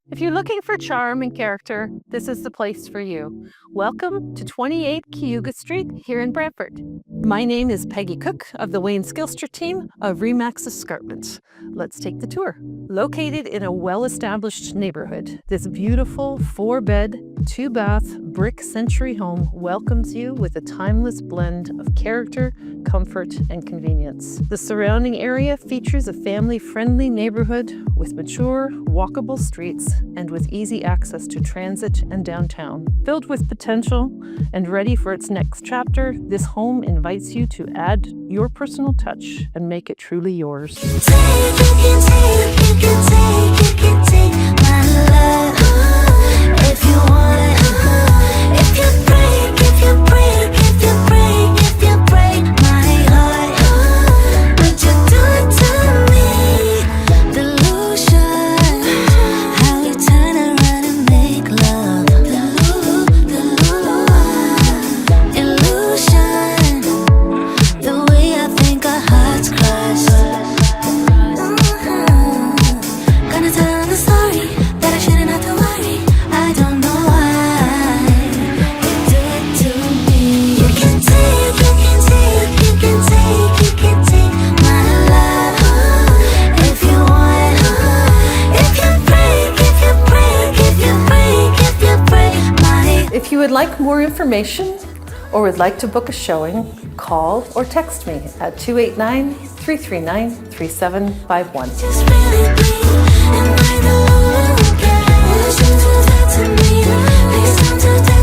If you're looking for charm and character, this is the place for you. Welcome to 28 Cayuga Street here in Brantford. My name is Peggy Cook of the Wayne Skillster team of Remax Escarpment. Let's take the tour. Located in a well-established neighborhood, this beautiful 4-bed, 2-bath brick century home welcomes you with a timeless blend of character, comfort, and convenience. The surrounding area features a family-friendly neighborhood with mature, walkable streets and with easy access to transit and downtown. Filled with potential and ready for its next chapter, this home invites you to add your personal touch and make it truly yours. You can take my love if you want. If you break my heart, would you do it to me? Delusion, how we turn around and make love. Illusion, the way I think our hearts cross. Gonna tell the story that I shouldn't have to worry. I don't know why you do it to me. You can take my love if you want. If you break my. If you would like more information or would like to book a showing, call or text me at 289-339-3751. Just really bleed, and I don't care. You should do that to me. Please don't do that.